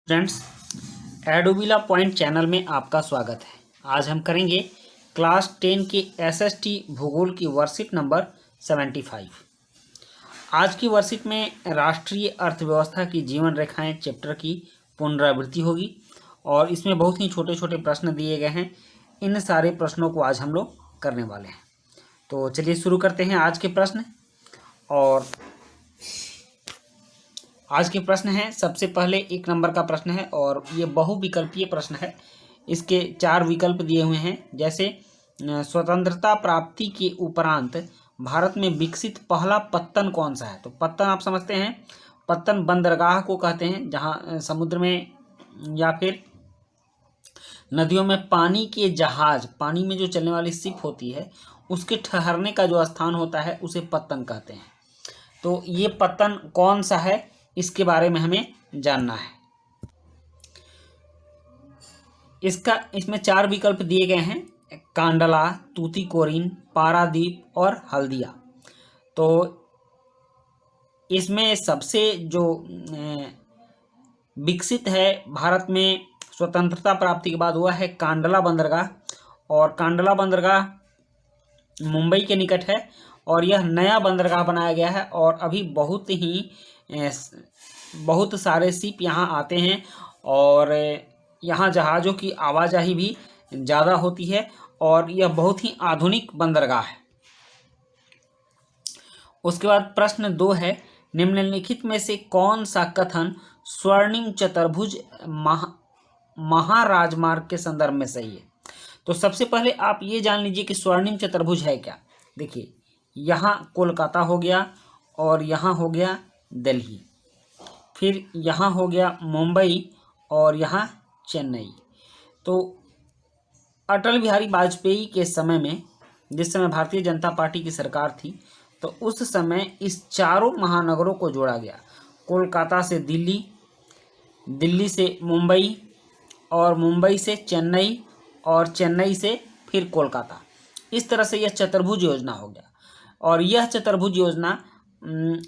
Friends, एडोबिला point channel में आपका स्वागत है। आज हम करेंगे क्लास 10 के एसएसटी भूगोल की वर्कशीट नंबर 75। आज की वर्कशीट में राष्ट्रीय अर्थव्यवस्था की जीवन रेखाएं चैप्टर की पुनरावृत्ति होगी और इसमें बहुत ही छोटे छोटे प्रश्न दिए गए हैं। इन सारे प्रश्नों को आज हम लोग करने वाले हैं। तो चलिए शुरू करते हैं आज के प्रश्न। और आज के प्रश्न हैं, सबसे पहले 1 नंबर का प्रश्न है और ये बहुविकल्पीय प्रश्न है। इसके 4 विकल्प दिए हुए हैं। जैसे स्वतंत्रता प्राप्ति के उपरांत भारत में विकसित पहला पत्तन कौन सा है। तो पत्तन आप समझते हैं, पत्तन बंदरगाह को कहते हैं, जहाँ समुद्र में या फिर नदियों में पानी के जहाज, पानी में जो चलने वाली शिप होती है, उसके ठहरने का जो स्थान होता है उसे पत्तन कहते हैं। तो ये पत्तन कौन सा है, इसके बारे में हमें जानना है। इसमें 4 विकल्प दिए गए हैं, कांडला, तूतीकोरिन, पारादीप और हल्दिया। तो इसमें सबसे जो विकसित है भारत में स्वतंत्रता प्राप्ति के बाद हुआ है कांडला बंदरगाह। और कांडला बंदरगाह मुंबई के निकट है और यह नया बंदरगाह बनाया गया है और अभी बहुत सारे शिप यहाँ आते हैं और यहाँ जहाज़ों की आवाजाही भी ज़्यादा होती है और यह बहुत ही आधुनिक बंदरगाह है। उसके बाद प्रश्न 2 है, निम्नलिखित में से कौन सा कथन स्वर्णिम चतुर्भुज महाराजमार्ग के संदर्भ में सही है। तो सबसे पहले आप ये जान लीजिए कि स्वर्णिम चतुर्भुज है क्या। देखिए, यहाँ कोलकाता हो गया और यहाँ हो गया दिल्ली, फिर यहाँ हो गया मुंबई और यहाँ चेन्नई। तो अटल बिहारी वाजपेयी के समय में, जिस समय भारतीय जनता पार्टी की सरकार थी, तो उस समय इस चारों महानगरों को जोड़ा गया। कोलकाता से दिल्ली, दिल्ली से मुंबई और मुंबई से चेन्नई और चेन्नई से फिर कोलकाता। इस तरह से यह चतुर्भुज योजना हो गया। और यह चतुर्भुज योजना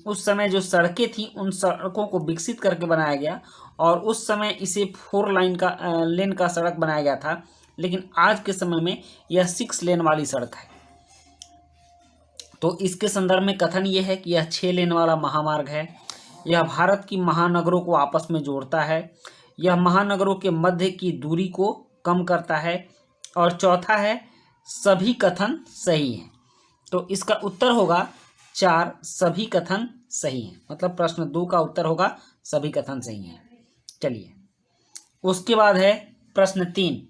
उस समय जो सड़कें थी उन सड़कों को विकसित करके बनाया गया और उस समय इसे 4 लेन का सड़क बनाया गया था, लेकिन आज के समय में यह 6 लेन वाली सड़क है। तो इसके संदर्भ में कथन ये है कि यह 6 लेन वाला महामार्ग है। यह भारत की महानगरों को आपस में जोड़ता है। यह महानगरों के मध्य की दूरी को कम करता है। और चौथा है, सभी कथन सही हैं। तो इसका उत्तर होगा 4, सभी कथन सही हैं। मतलब प्रश्न 2 का उत्तर होगा सभी कथन सही हैं। चलिए, उसके बाद है प्रश्न 3।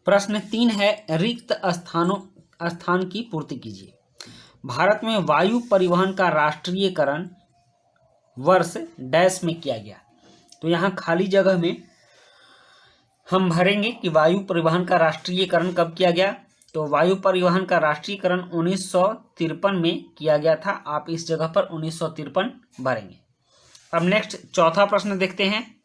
प्रश्न 3 है, रिक्त स्थान की पूर्ति कीजिए। भारत में वायु परिवहन का राष्ट्रीयकरण वर्ष डैश में किया गया। तो यहाँ खाली जगह में हम भरेंगे कि वायु परिवहन का राष्ट्रीयकरण कब किया गया। तो वायु परिवहन का राष्ट्रीयकरण 1953 में किया गया था। आप इस जगह पर 1953 भरेंगे। अब नेक्स्ट चौथा प्रश्न देखते हैं।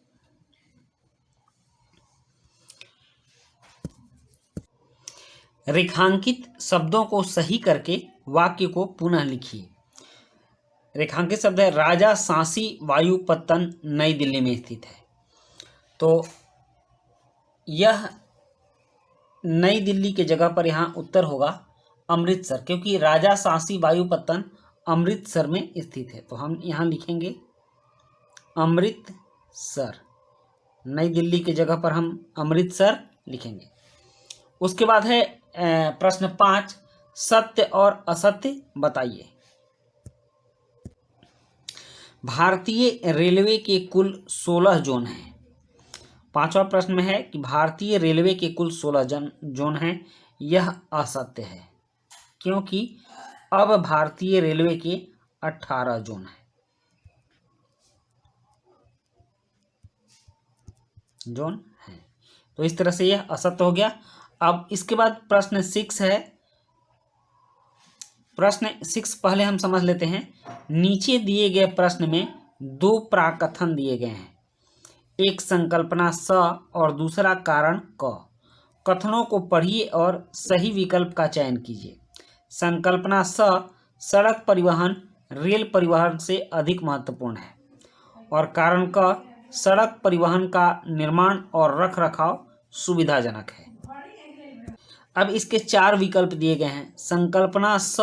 रेखांकित शब्दों को सही करके वाक्य को पुनः लिखिए। रेखांकित शब्द है, राजा सांसी वायुपत्तन नई दिल्ली में स्थित है। तो यह नई दिल्ली के जगह पर यहाँ उत्तर होगा अमृतसर, क्योंकि राजा सांसी वायुपत्तन अमृतसर में स्थित है। तो हम यहाँ लिखेंगे अमृतसर। नई दिल्ली के जगह पर हम अमृतसर लिखेंगे। उसके बाद है प्रश्न 5, सत्य और असत्य बताइए। भारतीय रेलवे के कुल 16 जोन हैं। 5वां प्रश्न में है कि भारतीय रेलवे के कुल 16 जोन हैं। यह असत्य है, क्योंकि अब भारतीय रेलवे के 18 जोन हैं। तो इस तरह से यह असत्य हो गया। अब इसके बाद प्रश्न 6 है। प्रश्न 6 पहले हम समझ लेते हैं। नीचे दिए गए प्रश्न में 2 प्राकथन दिए गए हैं, एक संकल्पना स और दूसरा कारण क। कथनों को पढ़िए और सही विकल्प का चयन कीजिए। संकल्पना स, सड़क परिवहन रेल परिवहन से अधिक महत्वपूर्ण है और कारण क, सड़क परिवहन का निर्माण और रख रखाव सुविधाजनक है। अब इसके 4 विकल्प दिए गए हैं। संकल्पना स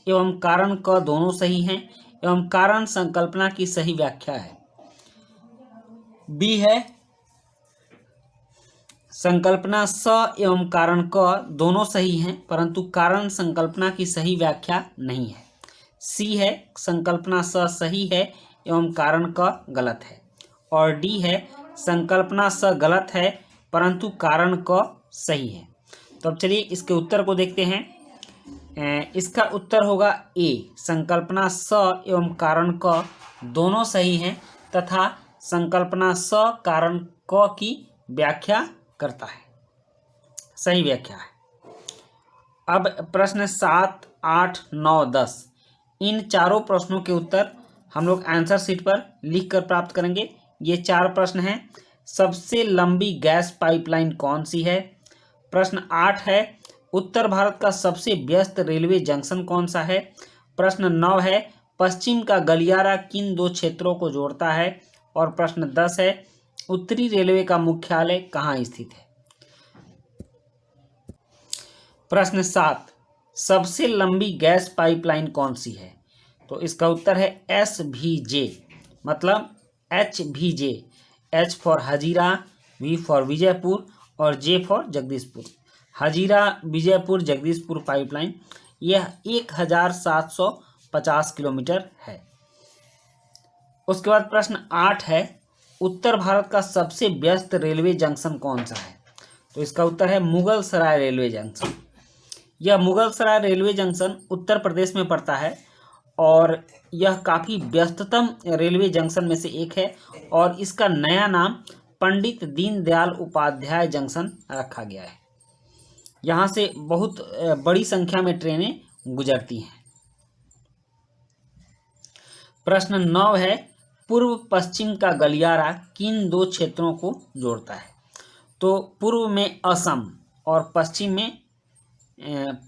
एवं कारण क दोनों सही हैं एवं कारण संकल्पना की सही व्याख्या है। बी है संकल्पना स एवं कारण क दोनों सही हैं परंतु कारण संकल्पना की सही व्याख्या नहीं है। सी है संकल्पना स सही है एवं कारण क गलत है। और डी है संकल्पना स गलत है परंतु कारण क सही है। तो अब चलिए इसके उत्तर को देखते हैं। इसका उत्तर होगा ए, संकल्पना स एवं कारण क दोनों सही हैं तथा संकल्पना स कारण क की व्याख्या करता है, सही व्याख्या है। अब प्रश्न 7, 8, 9, 10 इन चारों प्रश्नों के उत्तर हम लोग आंसर शीट पर लिख कर प्राप्त करेंगे। ये 4 प्रश्न हैं। सबसे लंबी गैस पाइपलाइन कौन सी है? प्रश्न 8 है उत्तर भारत का सबसे व्यस्त रेलवे जंक्शन कौन सा है? प्रश्न 9 है पश्चिम का गलियारा किन 2 क्षेत्रों को जोड़ता है? और प्रश्न 10 है उत्तरी रेलवे का मुख्यालय कहाँ स्थित है? प्रश्न 7 सबसे लंबी गैस पाइपलाइन कौन सी है? तो इसका उत्तर है SVJ, मतलब HVJ। H for Hazira, V for Vijaypur और J for Jagdishpur. Hazira Vijaypur Jagdishpur pipeline यह 1750 किलोमीटर है। उसके बाद प्रश्न 8 है उत्तर भारत का सबसे व्यस्त रेलवे जंक्शन कौन सा है? तो इसका उत्तर है मुगल सराय रेलवे जंक्शन। यह मुगल सराय रेलवे जंक्शन उत्तर प्रदेश में पड़ता है और यह काफ़ी व्यस्ततम रेलवे जंक्शन में से एक है और इसका नया नाम पंडित दीनदयाल उपाध्याय जंक्शन रखा गया है। यहाँ से बहुत बड़ी संख्या में ट्रेनें गुजरती हैं। प्रश्न 9 है पूर्व पश्चिम का गलियारा किन 2 क्षेत्रों को जोड़ता है? तो पूर्व में असम और पश्चिम में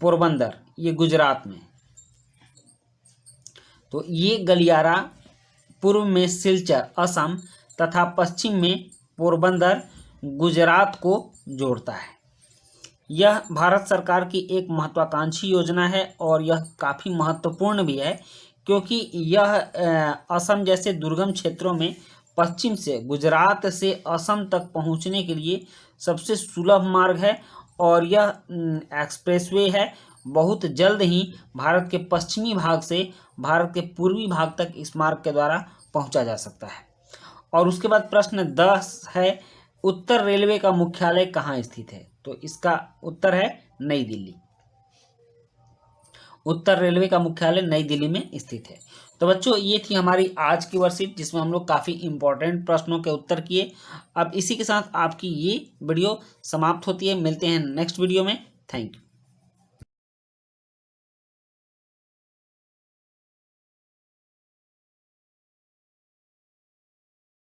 पोरबंदर, ये गुजरात में। तो ये गलियारा पूर्व में सिलचर असम तथा पश्चिम में पोरबंदर गुजरात को जोड़ता है। यह भारत सरकार की एक महत्वाकांक्षी योजना है और यह काफ़ी महत्वपूर्ण भी है क्योंकि यह असम जैसे दुर्गम क्षेत्रों में पश्चिम से गुजरात से असम तक पहुंचने के लिए सबसे सुलभ मार्ग है और यह एक्सप्रेसवे है। बहुत जल्द ही भारत के पश्चिमी भाग से भारत के पूर्वी भाग तक इस मार्ग के द्वारा पहुंचा जा सकता है। और उसके बाद प्रश्न 10 है उत्तर रेलवे का मुख्यालय कहाँ स्थित है? तो इसका उत्तर है नई दिल्ली। उत्तर रेलवे का मुख्यालय नई दिल्ली में स्थित है। तो बच्चों ये थी हमारी आज की वर्कशीट जिसमें हम लोग काफ़ी इंपॉर्टेंट प्रश्नों के उत्तर किए। अब इसी के साथ आपकी ये वीडियो समाप्त होती है। मिलते हैं नेक्स्ट वीडियो में। Thank you.